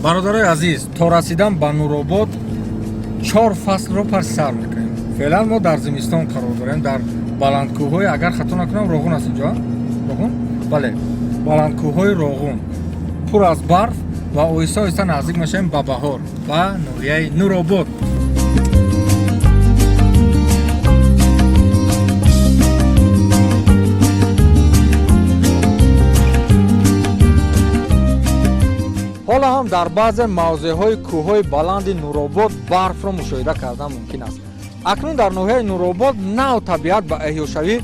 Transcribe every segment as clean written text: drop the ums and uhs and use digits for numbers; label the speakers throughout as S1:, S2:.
S1: бародарои азиз, то расидан ба Нуробод 4 фаслро пас сар мекунем. феълан мо дар зимистон қарор дорем, дар баландкӯҳҳои, агар хато накунам, Роғун аст инҷо? Роғун? Бале, баландкӯҳҳои Роғун пур аз барф ва оҳиста оҳиста наздик мешавем ба баҳор, ба ноҳияи Нуробод. ҳоло ҳам дар баъзе мавзеъҳои кӯҳҳои баланди Нуробод барфро мушоҳида кардан мумкин аст. акнун дар ноҳияи Нуробод нав табиат ба эҳёшавӣ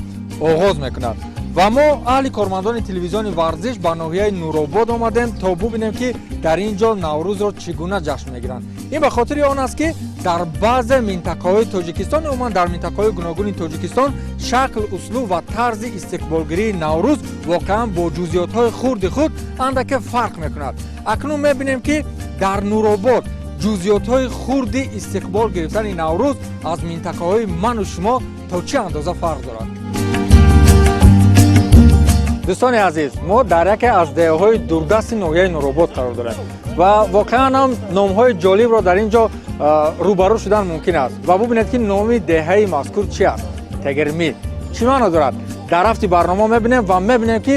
S1: оғоз мекунад ва мо аҳли кормандони телевизиони варзиш ба ноҳияи Нуробод омадем то бубинем ки дар ин ҷо наврӯзро чӣ гуна ҷашн мегиранд. ин ба хотири он аст ки дар баъзе минтақаҳои Тоҷикистон, умуман дар минтақаҳои гуногуни Тоҷикистон, шакл, услуб ва тарзи истиқболгирии Наврӯз воқеан бо ҷузъиётҳои хурди худ андаке фарқ мекунад. акнун мебинем ки дар Нуробод ҷузъиётҳои хурди истиқбол гирифтани Наврӯз аз минтақаҳои ману шумо то чӣ андоза фарқ дорад. дӯстони азиз, мо дар яке аз деҳаҳои дурдасти ноҳияи Нуробод қарор дорем ва воқеан ҳам номҳои ҷолибро дар ин ҷо рӯбарӯ шудан мумкин аст. ва бубинед ки номи деҳаи мазкур чи аст? Тегермӣ. чӣ маъно дорад? дар ҳафти барнома мебинем ва мебинем ки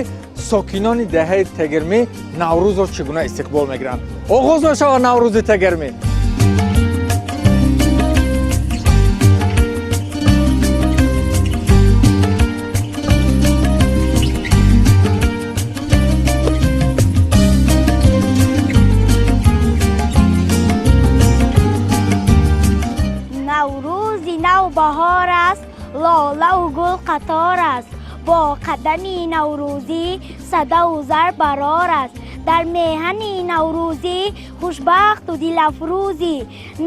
S1: сокинони деҳаи Тегермӣ Наврӯзро чӣ гуна истиқбол мегиранд. оғоз мешавад Наврӯзи Тегермӣ.
S2: наврӯзи нав баҳор аст, лола у гул қатор аст, бо қадами наврӯзӣ садау зар барор аст. дар меҳани наврӯзӣ хушбахту дилафрӯзӣ,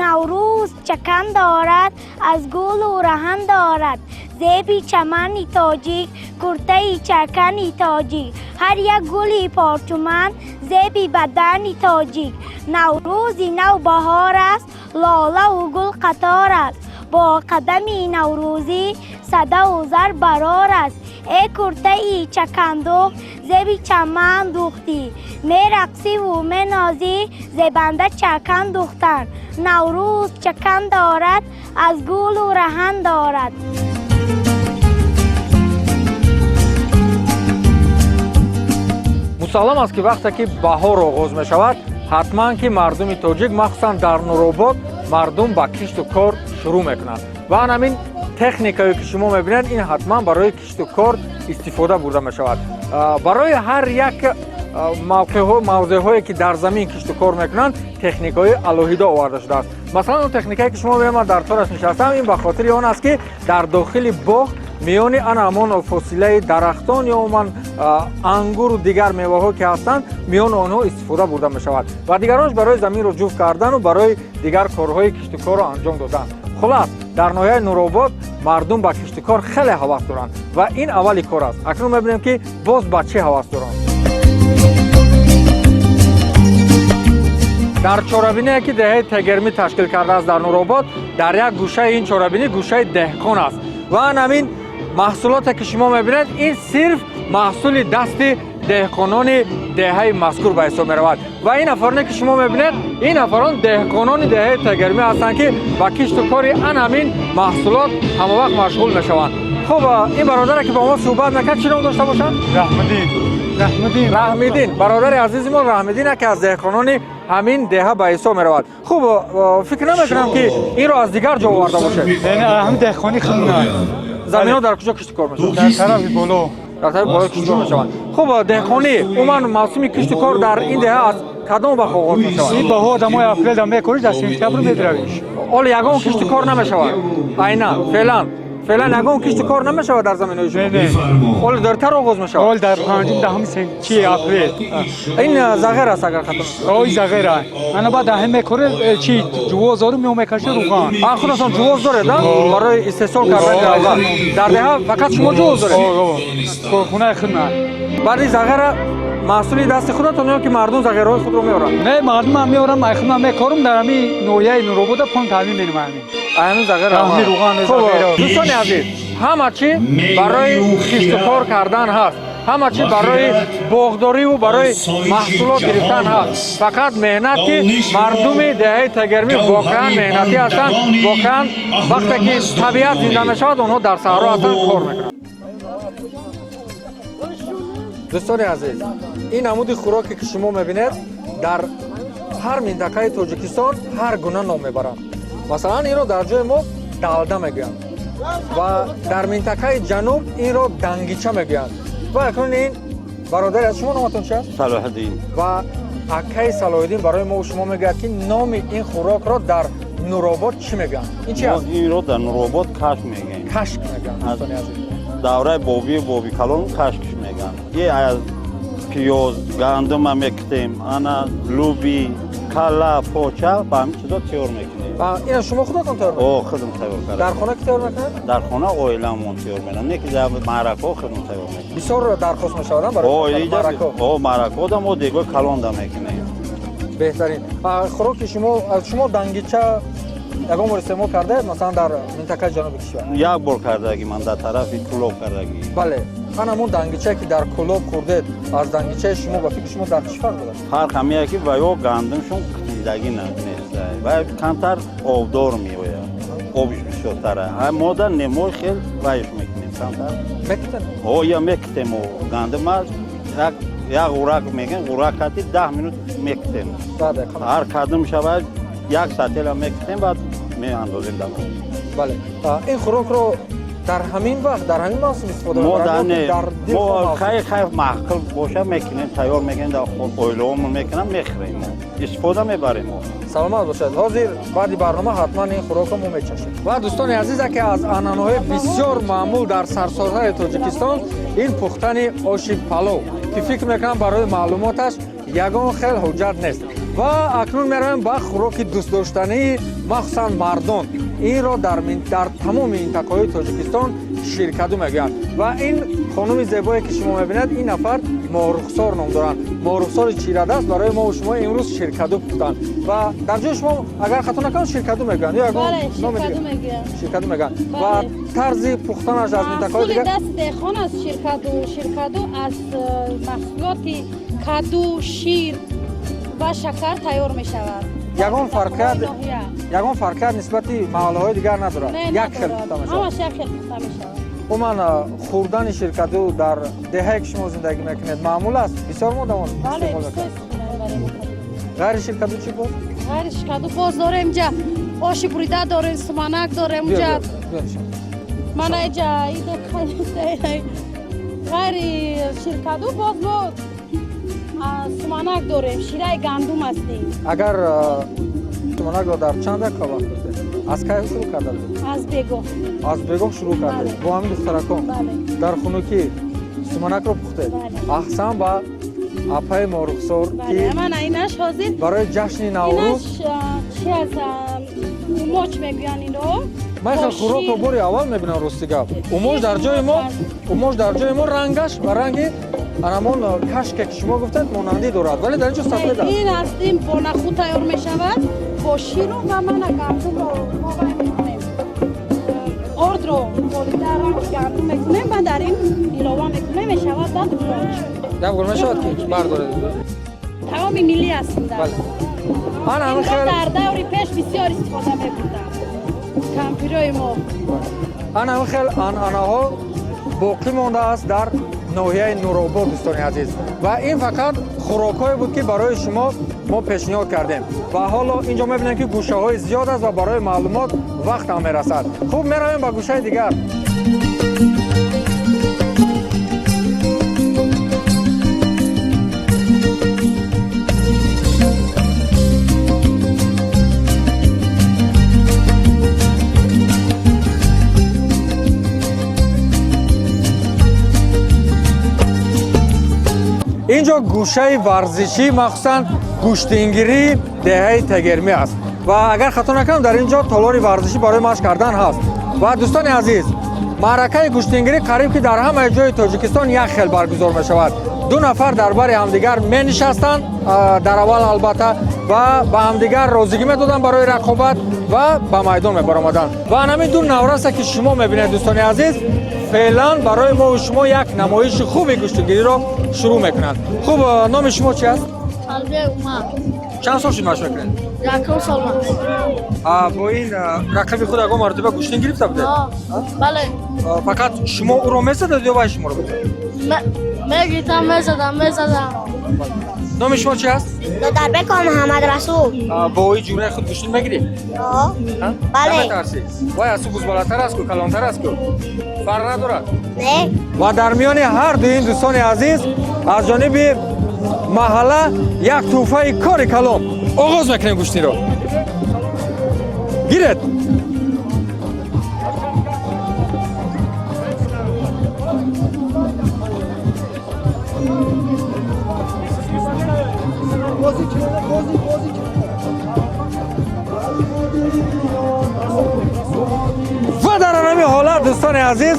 S2: наврӯз чакан дорад, аз гулу раҳан дорад. зеби чамани тоҷик, куртаи чакани тоҷик, ҳар як гули порчуманд, зеби бадани тоҷик. наврӯзи нав баҳор аст, лолаву гул қатор аст, бо қадами наврӯзӣ садау зар барор аст. ای کورتای چکندو زبی چمن دوختی میرقصی و منازی زبنده چکن دوختن نوروز چکن دارد از گل و رهن دارد.
S1: مسلم است که وقتی که بهار آغاز می شود حتما که مردم تاجیک مخصوصا در نوروباد مردم با کشت و کار شروع میکنند و همین تکنیکایی که شما میبینید این حتما برای کشت و کار استفاده برده می شود. برای هر یک موضوعی که در زمین کشت و کار میکنند تکنیکای الهیده آورده شده است. مثلا اون تکنیکایی که شما میبینید در طورش نشستم این به خاطر آن است که در داخل باغ میان همان فاصله درختان یا من انگور و دیگر میوه‌ها که هستند میان آنها استفاده برده می شود و دیگرانش برای زمین رو جفت کردن و برای دیگر کارهای کشت و کار را انجام دادن. خلاص در ناحیه نوروباد مردم با کشت و کار خیلی هوس دارند و این اولی کار است. اکنون میبینیم که باز بچه هوس دارند. در چاره‌بینی که دهه تگرمی تشکیل کرده است در نوروباد در یک گوشه این چاره‌بینی گوشه دهقان است و همین محصولاتی که شما میبینید این صرف محصول دست دهقانان دهه مذکور به حساب میرود و این افرانی که شما میبینید این افران دهقانان دهه تگرمی هستند که با کشت و کار همین محصولات همه وقت مشغول میشوند. خب این برادر که با ما صحبت میکرد چی نام داشته باشند؟ رحمدین. برادر عزیز ما رحمدین که از دهقانان همین دهه به حساب میرود. خب فکر نمیکنم که این رو از دیگر جا آورده باشه.
S3: یعنی هم دهقانی خونه
S1: زمین‌ها در کجا کشت و کار میشوند؟
S3: در طرف بالا.
S1: در طرف بالا کشت و کار میشوند. خب دهقانی عموما موسم کشت و کار در این دهه از کدام وقت آغاز میشود؟
S3: این بهار دمای اپریل دم میکنید در سپتامبر میدرویش.
S1: حالا یگان کشت و کار نمیشود. عینا فعلا فعلا ягон кишту кор намешавад дар заминои шумо.
S3: نه
S1: оли дуртар оғоз мешавад.
S3: اول در پنجم دهم سن چی اپریل
S1: ин зағир аст агар хатм.
S3: اوی زغیره انا بعد همه کره چی جوازارو میومکشه روغان
S1: خودتان جواز دارید برای استحصال کردن اول در دهه فقط شما جواز دارید.
S3: خونه خدمت
S1: بعد این زغیر محصولی دست خودتون یا که مردم زغیرهای خود رو میارن؟
S3: نه مردم هم میارم اخم میکارم در همین نوعی نوروبودا پون تعمین میرم همین
S1: همین زغیر
S3: همین روغن
S1: خب
S3: زغیر
S1: دوستان عزیز همه چی برای کشت و کار کردن هست، همه چی برای باغداری و برای محصولات گرفتن هست. فقط مهنت که مردم دهه تگرمی واقعا مهنتی هستند، واقعا وقتی که طبیعت زنده میشود اونها در صحرا هستند کار میکنند. دوستان عزیز این نمود خوراکی که شما میبینید در هر منطقه تاجیکستان هر گونه نام میبرند. مثلا این رو در جای ما دالده میگویند و در منطقه جنوب این رو دنگیچه میگویند. و اکنون این برادر از شما نامتون چی است؟
S4: صلاح الدین.
S1: و اکای صلاح الدین برای ما و شما میگوید که نام این خوراک را در نورآباد چی میگویند؟ این چی است؟
S4: این رو در نورآباد کشک میگن.
S1: کشک میگویند. دوستان عزیز
S4: دوره بابی کلان کشکش میگن. یه از پیاز گندم هم میکتیم، انا لوبی کلا پوچه با همین چیزا تیار میکنیم.
S1: این شما خودتون تیار میکنید؟
S4: او خودم تیار کردم.
S1: در خانه کی تیار میکنید؟
S4: در خانه اویلمون تیار میکنم. نه که در معرکه خودم تیار میکنم.
S1: بسیار درخواست میشودن برای معرکه.
S4: او معرکه دم و دیگه کلان دم میکنیم.
S1: بهترین. خوراک شما دنگیچه یگان بار استعمال کرده اید مثلا در منطقه جنوب کشور؟
S4: یک بار کردگی من در طرف کلوب کردگی.
S1: بله. همون دنگیچه که در کلوب خوردید از دنگیچه شما و فکر شما در چی فرق داره؟
S4: فرق همیه که و یا گندمشون کتیدگی نیست و کمتر آبدار میوه آبش بسیارتره. ما در نموی خیلی ویش میکنیم کمتر
S1: میکنیم؟
S4: یا میکتیم و گندم از یک غورک میگن غورک کتی 10 منوت میکتیم. هر کدوم شود یک ساعتی هم میکتیم بعد می اندازیم دم.
S1: بله. این خوراک رو در همین وقت در همین موسم استفاده
S4: می‌کنیم. ما خیلی محکل باشه میکنیم تیار میکنیم در خود اویلومون میکنیم میخریم استفاده میبریم.
S1: سلامت باشید. حاضر بعد برنامه حتما این خوراک رو میچشید. و دوستان عزیز که از عنعنه‌های بسیار معمول در سراسر تاجیکستان این پختن آش پلو که فکر میکنم برای معلوماتش یگان خیلی حجت نیست. و اکنون میرویم به خوراک دوست داشتنی مخصوصا مردم این را در تمام منطقه‌های تاجیکستان شیرکدو میگویند. و این خانم زیبایی که شما میبینید این نفر مارخسار نام دارند. مارخسار چیرده است برای ما و شما امروز شیرکدو پختند. و در جای شما اگر خطا نکنم شیرکدو میگویند یا
S2: شیرکدو میگویند.
S1: شیرکدو میگویند. و طرز پختنش از منطقه‌های دیگه
S2: دست دهخان است. شیرکدو از محصولات کدو، شیر و شکر تیار می شود.
S1: یگان فرقیت نسبتی محله‌های دیگر نداره. یک خیل پخته می شود.
S2: همش یک خیل پخته می شود.
S1: عموما خوردن شیرکدو در دهه‌ای که شما زندگی میکنید معمول است؟ بسیار مدام
S2: بله.
S1: غیر شیرکدو چی بود؟
S2: غیر شیرکدو باز داریم اینجا آش بریده داریم، سمنک داریم اونجا. من اینجا غیر شیرکدو باز ما سمنک داریم، شیره گندم هستیم.
S1: اگر سمنک رو در چند دقیقه وقت دارید؟ از کی شروع کرده بود؟
S2: از بیگاه.
S1: از بیگاه شروع کرده. با همین دخترکان در خونگی سمنک رو پخته. احسن با اپای مارخسار
S2: که من اینش حاضر
S1: برای جشن نوروز
S2: چی از موچ میگوین این رو؟
S1: من خیلی خوراک رو باری اول میبینم راستی گپ. اوموش در جای ما رنگش و رنگی انمون کشک که شما گفتید مانندی دارد ولی در اینجا سفید است.
S2: این هستیم با نخود تیار می شود با شیر و من گندم رو موقع میکنیم. ارد رو تولیده رو گندم میکنیم و در این ایلاوه میکنیم می شود بعد موچ.
S1: نمیگم میشود که بردارید.
S2: تمام ملی هستیم در
S1: این
S2: در دوری پیش بسیار استفاده میبودم. کمپیرای ما.
S1: همه خیلی عنعنه‌ها باقی مانده است در ناحیه نورآباد دوستان عزیز و این فقط خوراکایی بود که برای شما ما پیشنهاد کردیم و حالا اینجا می‌بینید که گوشه‌های زیاد است و برای معلومات وقت هم می‌رسد. خوب می‌رویم به گوشه دیگر. اینجا گوشه ورزشی مخصوصا گوشتینگیری دهه تگرمی است و اگر خطا نکنم در اینجا تالار ورزشی برای مشق کردن هست. و دوستان عزیز، معرکه گوشتینگیری قریب که در همه جای تاجیکستان یک خیل برگزار می شود. دو نفر در بر همدیگر می نشستند در اول البته و به همدیگر روزگی می دادن برای رقابت و به میدان می برآمدند. و همین دو نورست که شما می بینید دوستان عزیز، فعلا برای ما و شما یک نمایش خوب گوشتینگیری را شروع میکنند. خوب، نام شما چی است؟
S5: قلبی اومد
S1: چند سال شما مشق میکنید؟
S5: یکم سال من
S1: با این رقیب خود اگه مرتبه گوشتین گرفته بوده؟
S5: بله
S1: فقط شما او رو میزدید یا باید شما رو بوده؟
S5: میگیتم میزدم
S1: نام شما چی است؟
S2: در بکن محمد رسول.
S1: با این جوره خود گوشتین میگیری؟
S2: بله.
S1: نمیترسی؟ وای از تو بزبالتر است که کلانتر است که فرق ندارد؟
S2: نه.
S1: و در میان هر دو این دوستان عزیز از جانب محله یک توفه کار کلان آغاز میکنیم گوشتین رو. گیرید. و در همین حالت دوستان عزیز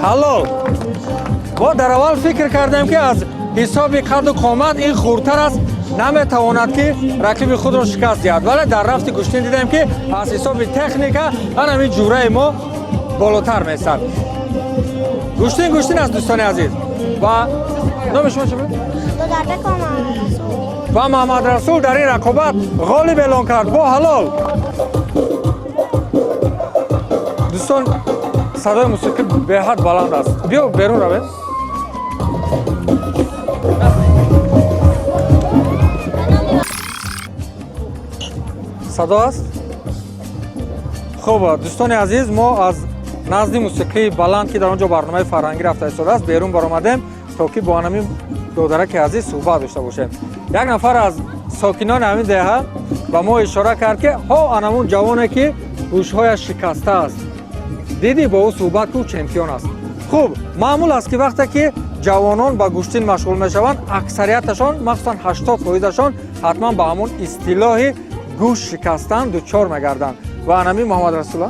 S1: حلال ما در اول فکر کردیم که از حساب قد و قامت این خورتر است، نمیتواند که رقیب خود را شکست دهد، ولی در رفت گوشتین دیدیم که از حساب تکنیکا همین جوره ما بالاتر میستد. گوشتین است دوستان عزیز. و نام شما چه بود؟
S2: در بکن محمد رسول.
S1: و محمد رسول در این رقابت غالب اعلان کرد با حلال. دوستان صدای موسیقی به حد بلند است. بیا بیرون روید. صدا است؟ خب دوستان عزیز، ما از نزد موسیقی بلند که در اونجا برنامه فرهنگی رفته ایستاده است بیرون برآمدیم تا که با همین دودرک عزیز صحبت داشته باشیم. یک نفر از ساکنان همین دهه و ما اشاره کرد که ها انمون جوانه که گوش‌هایش شکسته است. دیدی با او صحبت که او چمپیون است. خوب، معمول است که وقتی که جوانان با گوشتین مشغول میشوند اکثریتشان مخصوصا 80% حتما با همون اصطلاح گوش شکستن دچار میگردند. و انمی محمد رسول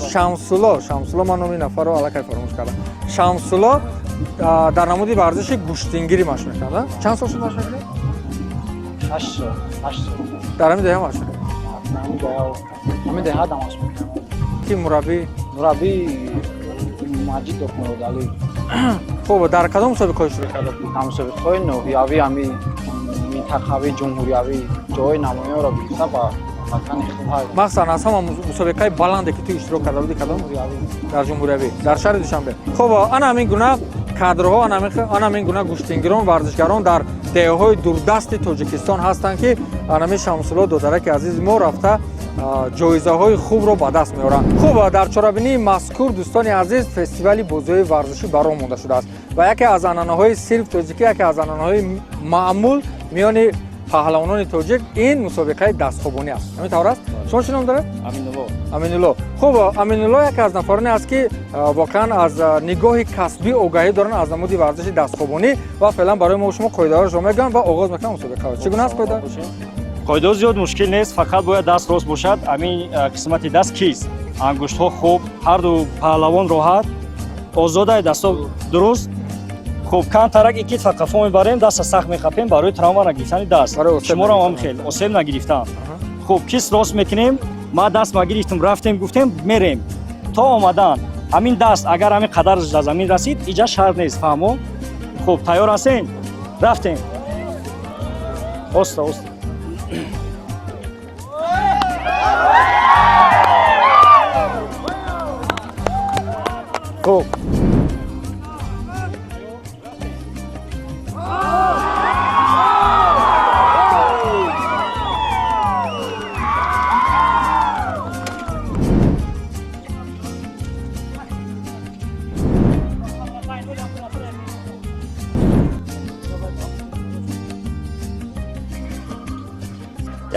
S1: شمس‌الله من نام این نفر رو الکی فراموش کردم. شمس‌الله در نمود ورزش گوشتینگیری مشق میکنه. چند سال شد مشق میکنه؟
S6: 8 سال.
S1: در همین دهه مشق میکنه.
S6: همین دهه دماغ میکنم.
S1: کی مربی
S6: ماجد دکمرودالی.
S1: خوب، در کدام مسابقه شروع کرده؟
S6: مسابقه نوحیوی همین منطقه‌وی جمهوریوی جای نمایان را گرفته با مکان خوب های.
S1: مخصوصا از همه مسابقه بلندی که تو اشتراک کرده بودی کدام؟ در جمهوریوی در شهر دوشنبه. خب آن همین گونه کادرها، آن همین گونه گوشتینگیران ورزشگران در دهه‌های دوردست تاجیکستان هستند که همین شمس‌الله دودرک عزیز ما رفته جایزه های خوب رو به دست میارن. خوب، در چارابینی مذکور دوستان عزیز فستیوالی بازی ورزشی برام مونده شده است و یکی از عنعنه‌های صرف تاجیکی، یکی از عنعنه‌های معمول میان پهلوانان تاجیک این مسابقه دستخوابانی است. همین طور است؟ شما چی نام داره؟ امین‌الله. خوب، امین‌الله یکی از نفرانی است که واقعا از نگاه کسبی آگاهی دارن از نمود ورزش دستخوابانی و فعلا برای ما و شما قاعده‌اش رو میگن و آغاز میکنم مسابقه. چگونه است قاعده؟
S7: قاعده زیاد مشکل نیست، فقط باید دست راست باشد. همین قسمت دست کیست، انگشت‌ها خوب، هر دو پهلوان راحت، آزاده دستا درست. خوب کم ترک یکی فقط میبریم، دست سخت میخپیم برای تراما نگرفتن دست. شما را هم خیلی اسیب نگرفتم. خوب کیس راست میکنیم، ما دست ما گرفتیم رفتیم گفتیم میریم تا آمدن همین دست اگر همین قدر زمین رسید اینجا شرط نیست. فهمو؟ خوب تیار هستین؟ رفتیم. اوستا خوب.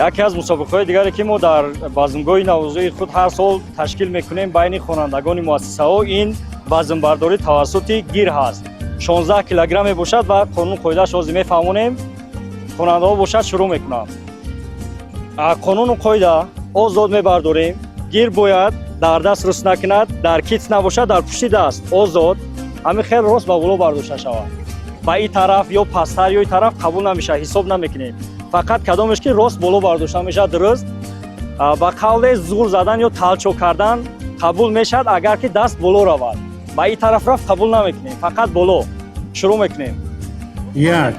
S7: یکی از مسابقه‌های دیگری که ما در بزمگاه نوروزی خود هر سال تشکیل میکنیم بین خوانندگان مؤسسه‌ها این بزمبرداری توسط گیر هست. 16 килограмм мебошад ва қонун қоидааш ҳозир мефаҳмонем. Хонандаҳо бошад шурӯъ мекунам. Қонуну қоида озод мебардорем. Гир бояд дар даст рӯст накунад, дар кит набошад, дар пушти даст озод. Ҳамин хел рост ба боло бардошта шавад. Ба ин тараф ё пасттар ё ин тараф қабул намешавад, ҳисоб намекунем. Фақат кадомеш ки рост боло бардошта мешавад дуруст. Ба қавле зур задан ё талчо кардан қабул мешавад агар ки даст боло равад. Ба ин тараф рафт қабул намекунем, фақат боло. Шурӯъ мекунем.
S8: Як,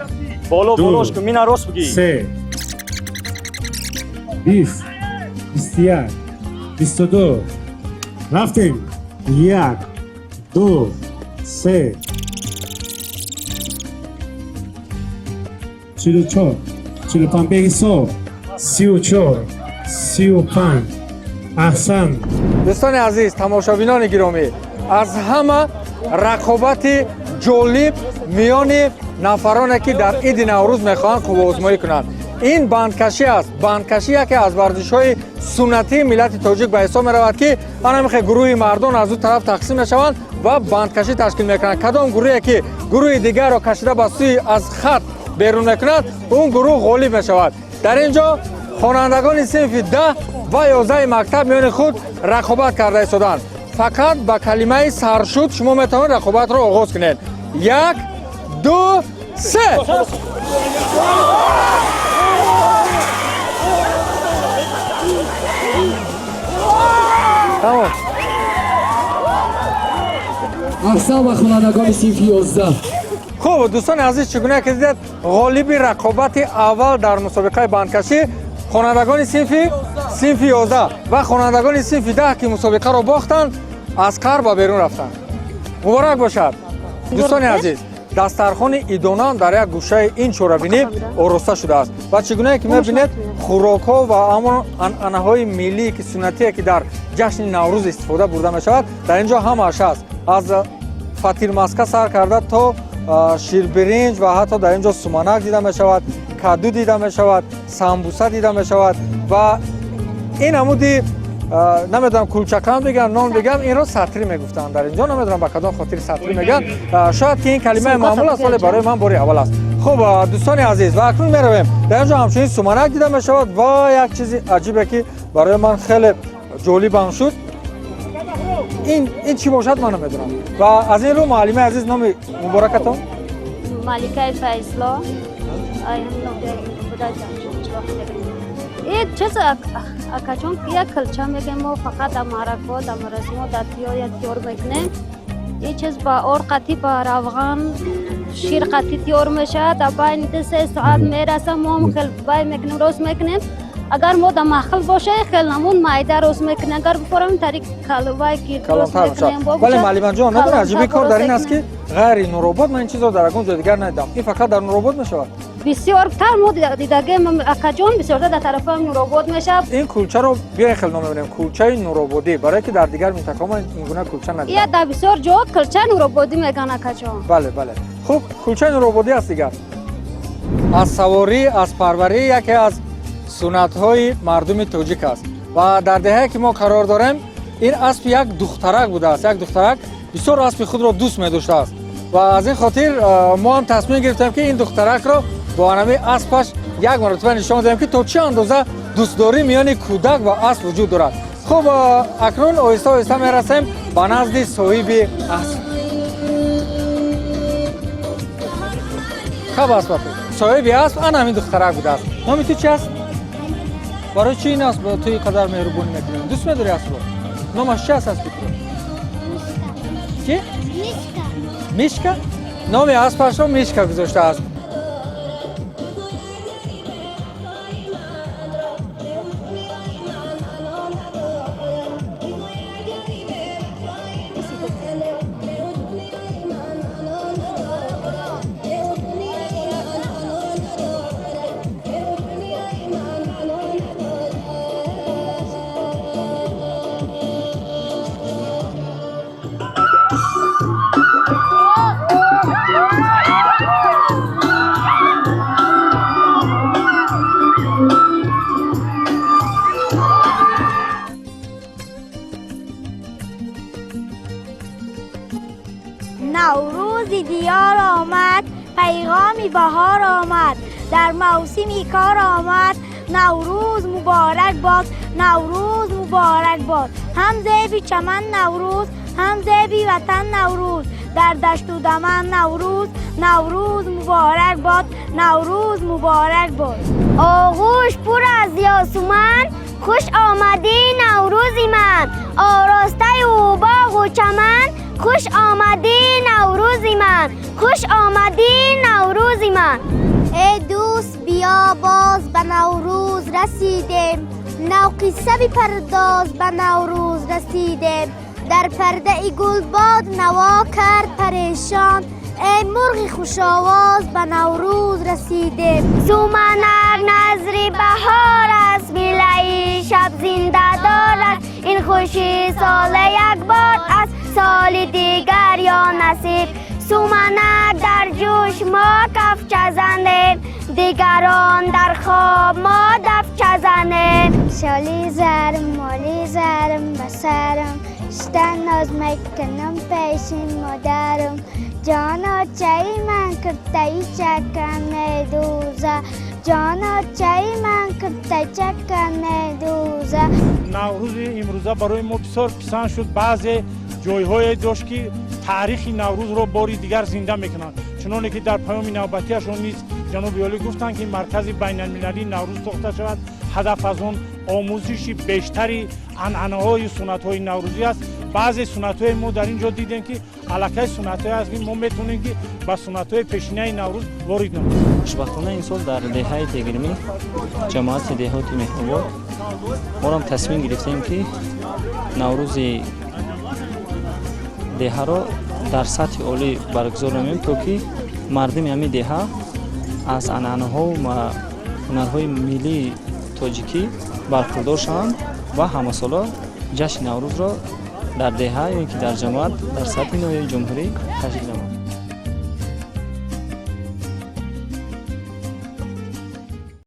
S7: Болош кун, мина рост бигӣ.
S8: се, 20, 21, 22. Рафтем. Як, ду, се, 44, 45 беҳисоб, 34, 35. аҳсан.
S1: дӯстони азиз, тамошобинони гиромӣ, аз ҳама рақобати ҷолиб миёни нафароне ки дар иди наврӯз мехоҳанд қувваозмоӣ кунанд. ин бандкашӣ аст. Бандкашӣ яке аз варзишҳои суннатии миллати тоҷик ба ҳисоб меравад ки ана мехе гурӯҳи мардон аз ду тараф тақсим мешаванд ва бандкашӣ ташкил мекунанд. Кадом гурӯҳе ки гурӯҳи дигарро кашида ба сӯи аз хат берун мекунад, он гурӯҳ ғолиб мешавад. дар ин ҷо хонандагони синфи 10 ва 11 мактаб миёни худ рақобат карда истоданд. фақат ба калимаи саршуд шумо метавонед рақобатро оғоз кунед. 1, 2, 3. тамом.
S9: аҳсан ва хонандагони синфи 11.
S1: хуб, дӯстони азиз, чӣ гуна ки дидед ғолиби рақобати аввал дар мусобиқаи бандкашӣ хонандагони синфи 11 ва хонандагони синфи 10 ки мусобиқаро бохтанд, аз қар ба берун рафтанд. муборак бошад. дӯстони азиз, дастархони идона дар як гӯшаи ин чорабинӣ ороста шудааст ва чӣ гунае ки мебинед хӯрокҳо ва ҳамон анъанаҳои миллие ки суннатие ки дар ҷашни наврӯз истифода бурда мешавад, дар ин ҷо ҳамааш аст. аз фатирмаска сар карда то ширбиринҷ ва ҳатто дар ин ҷо суманак дида мешавад, каду дида мешавад, самбуса дида мешавад ва ин ҳамуди намедонам кулчакам бигам, нон бигам, инро сатри мегуфтанд дар ин ҷо. намедонам ба кадом хотири сатри мегӯянд. шояд ки ин калимаи маъмул аст, вале барои ман бори аввал аст. хуб, дӯстони азиз, ва акнун меравем. дар ин ҷо ҳамчунин суманак дида мешавад ва як чизи аҷибе ки барои ман хеле ҷолибам шуд. ин чӣ бошад ман намедонам. ва аз ин рӯ муаллимаи азиз, номи муборакатон?
S2: Маликаи Файзло. این چیز اکچون یک کلچه میگیم ما فقط در معرکات در مراسمات در تیار تیار میکنیم. این چیز با اور قطعی با روغن شیر قطعی تیار میشه. در بین 3 ساعت میرسه ما هم خیلی بای میکنیم روز میکنیم. اگر ما در مخل باشه خیلی نمون مایده روز میکنیم. اگر بفرم طریق کلوای کی روز میکنیم.
S1: ولی معلم جان نداره عجیبی کار در این است که غیر نوروباد من این چیزا در اون جای دیگر ندیدم. این فقط در نوروباد میشود.
S2: بسیار تر ما دیدگیم اکجان بسیار در طرف نوروباد میشه.
S1: این کلچه رو بیا خیلی نام میبریم کلچه نوروبادی، برای که در دیگر منطقه ما این گونه کلچه ندیدم.
S2: یا در بسیار جا کلچه نوروبادی میگن اکجان.
S1: بله بله. خوب کلچه نوروبادی است دیگر. از سواری، از پروری یکی از سنت های مردم توجیک است و در دهه که ما قرار داریم این اسب یک دخترک بوده است. یک دخترک بسیار اسب خود را دوست می‌داشته است و از این خاطر ما هم تصمیم گرفتیم که این دخترک را با نام اسبش یک مرتبه نشان دهیم که تا چه اندازه دوستداری میان کودک و اسب وجود دارد. خب اکنون آهسته آهسته میرسیم به نزد صاحب اسب. خب اسب صاحب اسب آن همین دخترک بوده است. نام تو چی است؟ برای چی این اسب تو اینقدر مهربونی میکنی؟ دوست می‌داری اسب رو؟ نامش چی است اسب تو؟ چی؟ میشکا. نام اسبش رو میشکا گذاشته است.
S2: روزی دیار آمد پیغامی بهار آمد در موسمی کار آمد نوروز مبارک باد نوروز مبارک باد هم زیبی چمن نوروز هم زیبی وطن نوروز در دشت و دمن نوروز نوروز مبارک باد نوروز مبارک باد آغوش پر از یاسمن خوش آمدی نوروزی من آراسته و باغ و چمن خوش آمدی نوروزی من خوش آمدی نوروزی من ای دوست بیا باز به نوروز رسیدیم نو قصه بپرداز به نوروز رسیدیم در پرده گل باد نوا کرد پریشان ای مرغ خوش آواز به نوروز رسیدیم سومنک نظری بهار است میله‌ای شب زنده دار است این خوشی سال یک بار است سال دیگر یا نصیب سومنک در جوش ما کفچه زنیم دیگران در خواب ما دفچه زنیم شالی زرم مالی زرم بسرم شتن ناز میکنم پیش مادرم جانا چای من کرتای چکن دوزه جانا چای من کرتای چکن دوزه
S8: نوروز امروزه برای ما بسیار پسند شد. بعضی جایهای داشت که تاریخ نوروز رو باری دیگر زنده میکنند چنانه که در پیام نوبتیشون نیز جناب عالی گفتند که مرکز بین المللی نوروز ساخته شود هدف از اون آموزش بیشتری عنعنه‌های سنت‌های نوروزی است. بعضی سنت‌های ما در اینجا دیدیم که علاقه سنت‌های است که ما میتونیم که با سنت‌های پیشینه نوروز وارد نشیم.
S7: خوشبختانه این سال در دهه تگرمی جماعت دهات مهرآباد ما هم تصمیم گرفتیم که نوروز دهه را در سطح عالی برگزار نماییم تا که مردم همین دهه از عنعنه‌ها و هنرهای ملی تاجیکی برخوردار شوند و همه ساله جشن نوروز را در دهه یا که در جماعت در سطح نوع جمهوری تشکیل نمایند.